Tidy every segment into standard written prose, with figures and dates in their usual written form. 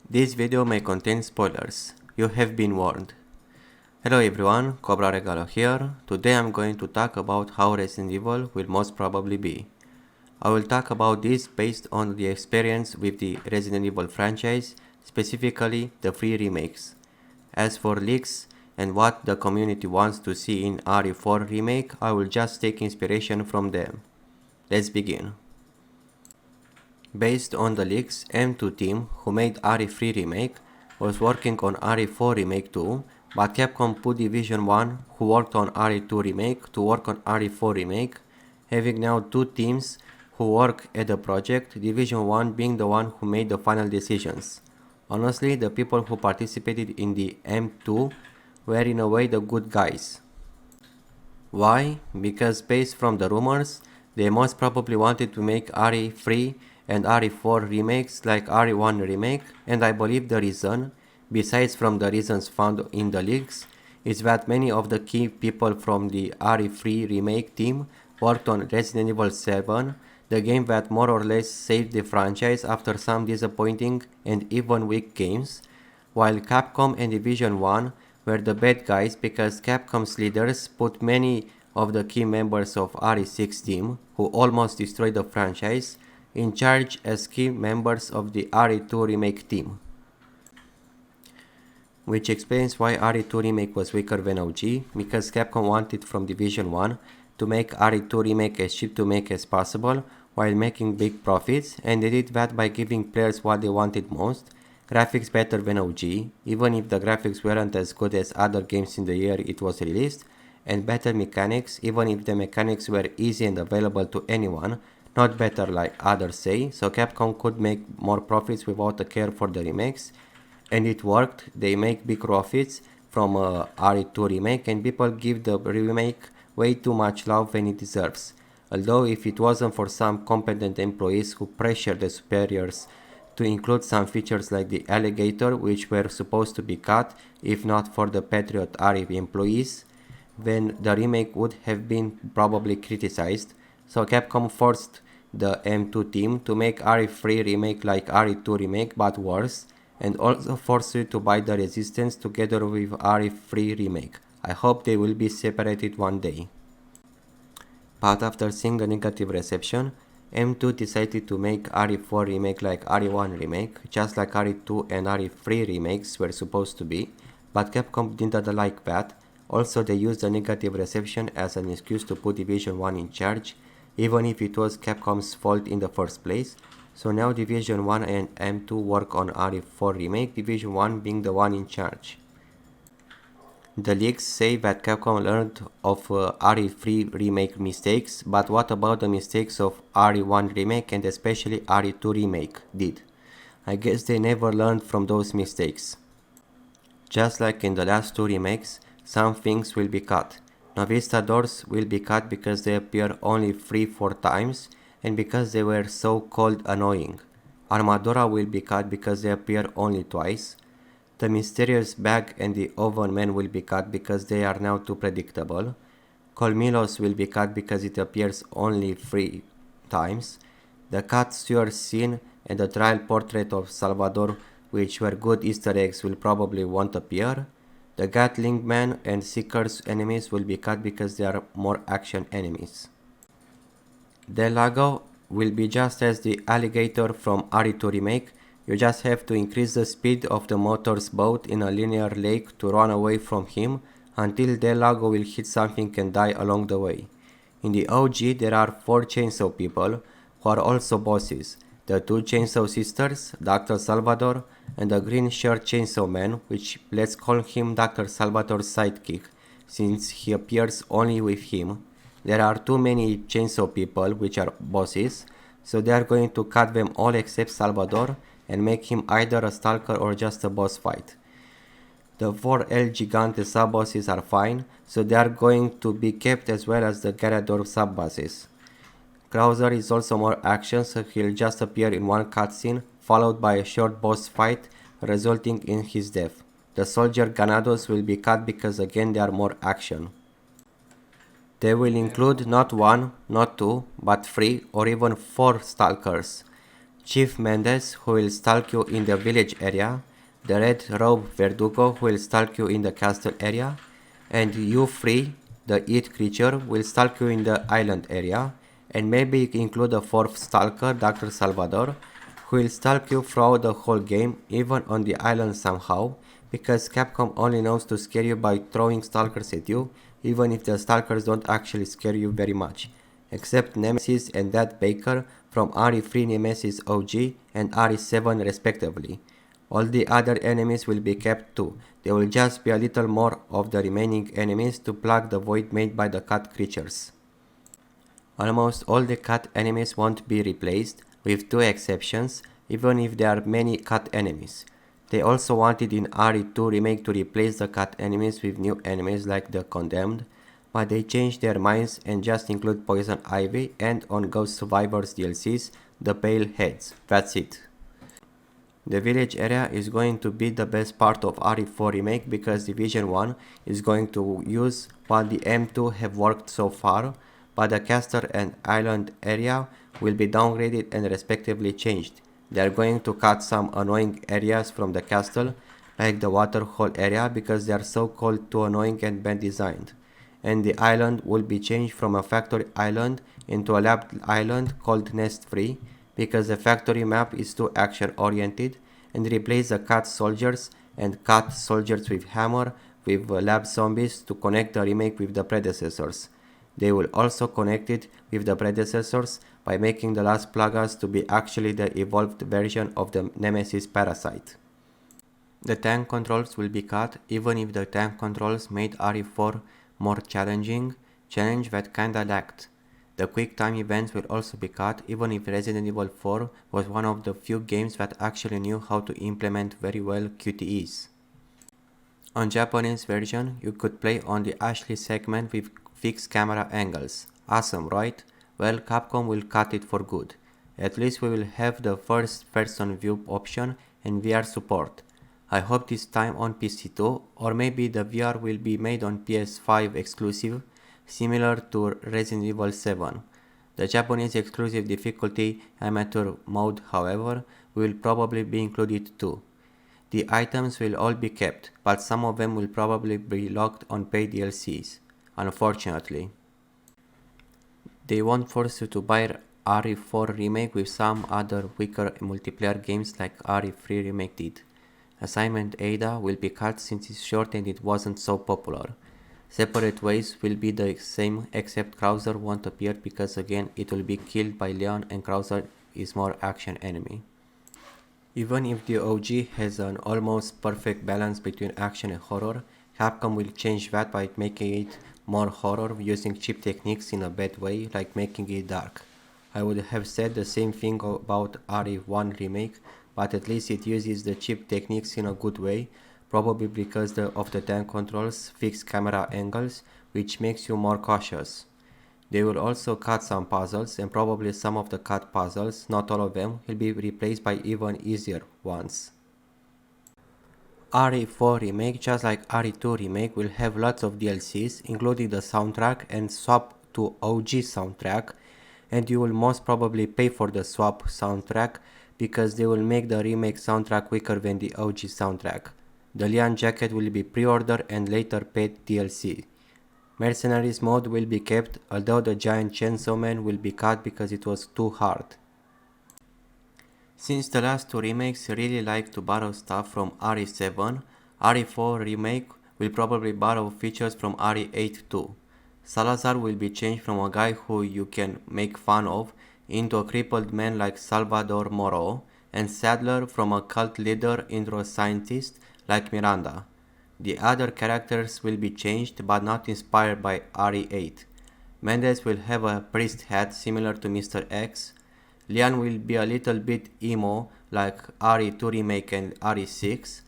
This video may contain spoilers. You have been warned. Hello everyone, Cobra Regalo here. Today I'm going to talk about how Resident Evil will most probably be. I will talk about this based on the experience with the Resident Evil franchise, specifically the 3 remakes. As for leaks and what the community wants to see in RE4 remake, I will just take inspiration from them. Let's begin. Based on the leaks, M2 team, who made RE3 remake, was working on RE4 remake too, but Capcom put Division 1, who worked on RE2 remake, to work on RE4 remake, having now two teams who work at the project, Division 1 being the one who made the final decisions. Honestly, the people who participated in the M2 were in a way the good guys. Why? Because based from the rumors, they most probably wanted to make RE3 and RE4 remakes like RE1 remake, and I believe the reason, besides from the reasons found in the leaks, is that many of the key people from the RE3 remake team worked on Resident Evil 7, the game that more or less saved the franchise after some disappointing and even weak games, while Capcom and Division 1 were the bad guys because Capcom's leaders put many of the key members of RE6 team, who almost destroyed the franchise, in charge as key members of the RE2 remake team. Which explains why RE2 remake was weaker than OG, because Capcom wanted from Division 1 to make RE2 remake as cheap to make as possible while making big profits, and they did that by giving players what they wanted most, graphics better than OG, even if the graphics weren't as good as other games in the year it was released, and better mechanics, even if the mechanics were easy and available to anyone, not better like others say, so Capcom could make more profits without a care for the remakes, and it worked. They make big profits from RE2 remake, and people give the remake way too much love than it deserves. Although if it wasn't for some competent employees who pressured the superiors to include some features like the alligator, which were supposed to be cut if not for the Patriot RE employees, then the remake would have been probably criticized, so Capcom forced the M2 team to make RE3 remake like RE2 remake but worse, and also forced you to buy the Resistance together with RE3 remake. I hope they will be separated one day. But after seeing the negative reception, M2 decided to make RE4 remake like RE1 remake, just like RE2 and RE3 remakes were supposed to be, but Capcom didn't like that. Also, they used the negative reception as an excuse to put Division 1 in charge, even if it was Capcom's fault in the first place, so now Division 1 and M2 work on RE4 remake, Division 1 being the one in charge. The leaks say that Capcom learned of RE3 remake mistakes, but what about the mistakes of RE1 remake and especially RE2 remake did? I guess they never learned from those mistakes. Just like in the last two remakes, some things will be cut. Novista doors will be cut because they appear only 3-4 times and because they were so called annoying. Armadura will be cut because they appear only twice. The mysterious bag and the oven man will be cut because they are now too predictable. Colmilos will be cut because it appears only 3 times. The cut sewer scene and the trial portrait of Salvador, which were good Easter eggs, will probably won't appear. The Gatling Man and Seekers enemies will be cut because they are more action enemies. Del Lago will be just as the alligator from RE2 remake. You just have to increase the speed of the motor's boat in a linear lake to run away from him until Del Lago will hit something and die along the way. In the OG there are 4 chainsaw people who are also bosses. The 2 chainsaw sisters, Dr. Salvador, and the green shirt chainsaw man, which let's call him Dr. Salvador's sidekick, since he appears only with him. There are too many chainsaw people which are bosses, so they are going to cut them all except Salvador and make him either a stalker or just a boss fight. The 4 El Gigante sub-bosses are fine, so they are going to be kept as well as the Garrador sub-bosses. Krauser is also more action, so he'll just appear in one cutscene, followed by a short boss fight, resulting in his death. The soldier Ganados will be cut because again they are more action. They will include not 1, not 2, but 3 or even 4 stalkers. Chief Mendes, who will stalk you in the village area, the Red Robe Verdugo, who will stalk you in the castle area, and you Free, the Eat creature, will stalk you in the island area, and maybe include a fourth stalker, Dr. Salvador, who will stalk you throughout the whole game, even on the island somehow, because Capcom only knows to scare you by throwing stalkers at you, even if the stalkers don't actually scare you very much. Except Nemesis and Dad Baker from RE3 Nemesis OG and RE7 respectively. All the other enemies will be kept too. There will just be a little more of the remaining enemies to plug the void made by the cat creatures. Almost all the cat enemies won't be replaced, with 2 exceptions, even if there are many cat enemies. They also wanted in RE2 Remake to replace the cat enemies with new enemies like the Condemned, but they changed their minds and just include Poison Ivy and on Ghost Survivors DLCs, the Pale Heads. That's it. The village area is going to be the best part of RE4 Remake because Division 1 is going to use what the M2 have worked so far, but the castle and island area will be downgraded and respectively changed. They are going to cut some annoying areas from the castle, like the waterhole area, because they are so cold, too annoying and bad designed. And the island will be changed from a factory island into a lab island called Nest Free, because the factory map is too action oriented, and replace the cat soldiers and cat soldiers with hammer with lab zombies to connect the remake with the predecessors. They will also connect it with the predecessors by making the last plagas to be actually the evolved version of the Nemesis Parasite. The tank controls will be cut, even if the tank controls made RE4 more challenge that kinda lacked. The quick time events will also be cut, even if Resident Evil 4 was one of the few games that actually knew how to implement very well QTEs. On Japanese version, you could play on the Ashley segment with fixed camera angles. Awesome, right? Well, Capcom will cut it for good. At least we will have the first person view option and VR support. I hope this time on PC too, or maybe the VR will be made on PS5 exclusive, similar to Resident Evil 7. The Japanese exclusive difficulty amateur mode, however, will probably be included too. The items will all be kept, but some of them will probably be locked on paid DLCs, unfortunately. They won't force you to buy RE4 Remake with some other weaker multiplayer games like RE3 Remake did. Assignment Ada will be cut since it's short and it wasn't so popular. Separate Ways will be the same except Krauser won't appear because again it will be killed by Leon and Krauser is more action enemy. Even if the OG has an almost perfect balance between action and horror, Capcom will change that by making it more horror using cheap techniques in a bad way, like making it dark. I would have said the same thing about RE1 Remake, but at least it uses the cheap techniques in a good way, probably because of the tank controls, fixed camera angles, which makes you more cautious. They will also cut some puzzles, and probably some of the cut puzzles, not all of them, will be replaced by even easier ones. RE4 Remake, just like RE2 Remake, will have lots of DLCs, including the soundtrack and swap to OG soundtrack, and you will most probably pay for the swap soundtrack because they will make the remake soundtrack quicker than the OG soundtrack. The Leon jacket will be pre-ordered and later paid DLC. Mercenaries mode will be kept, although the Giant Chainsaw Man will be cut because it was too hard. Since the last 2 remakes really like to borrow stuff from RE7, RE4 Remake will probably borrow features from RE8 too. Salazar will be changed from a guy who you can make fun of into a crippled man like Salvador Moro, and Sadler from a cult leader into a scientist like Miranda. The other characters will be changed but not inspired by RE8. Mendes will have a priest hat similar to Mr. X. Leon will be a little bit emo like RE2 Remake and RE6.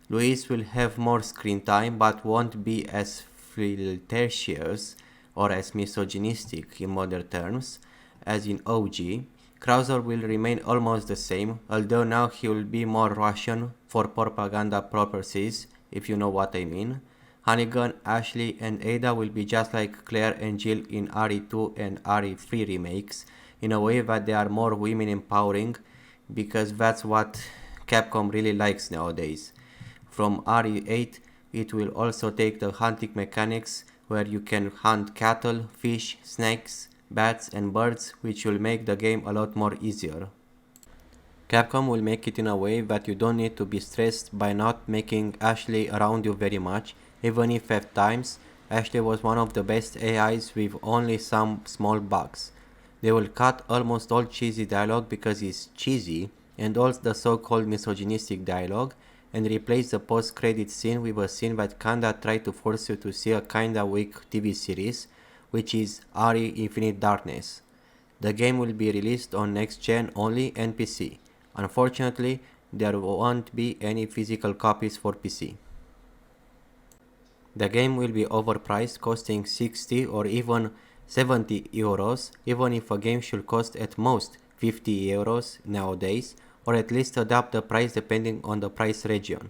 Luis will have more screen time but won't be as flirtatious or as misogynistic in modern terms as in OG. Krauser will remain almost the same, although now he will be more Russian for propaganda purposes, if you know what I mean. Hannigan, Ashley and Ada will be just like Claire and Jill in RE2 and RE3 remakes, in a way that they are more women empowering because that's what Capcom really likes nowadays. From RE8, it will also take the hunting mechanics where you can hunt cattle, fish, snakes, bats and birds, which will make the game a lot more easier. Capcom will make it in a way that you don't need to be stressed by not making Ashley around you very much, even if at times Ashley was one of the best AIs with only some small bugs. They will cut almost all cheesy dialogue because it's cheesy, and all the so-called misogynistic dialogue, and replace the post-credit scene with a scene that kinda try to force you to see a kinda weak TV series, which is RE Infinite Darkness. The game will be released on next gen only and PC. Unfortunately, there won't be any physical copies for PC. The game will be overpriced, costing 60 or even 70 euros, even if a game should cost at most 50 euros nowadays, or at least adapt the price depending on the price region.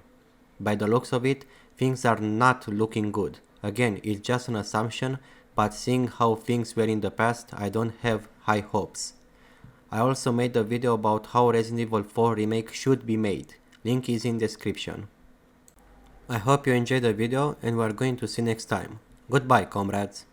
By the looks of it, things are not looking good. Again, it's just an assumption, but seeing how things were in the past, I don't have high hopes. I also made a video about how Resident Evil 4 remake should be made. Link is in description. I hope you enjoyed the video and we are going to see next time. Goodbye, comrades.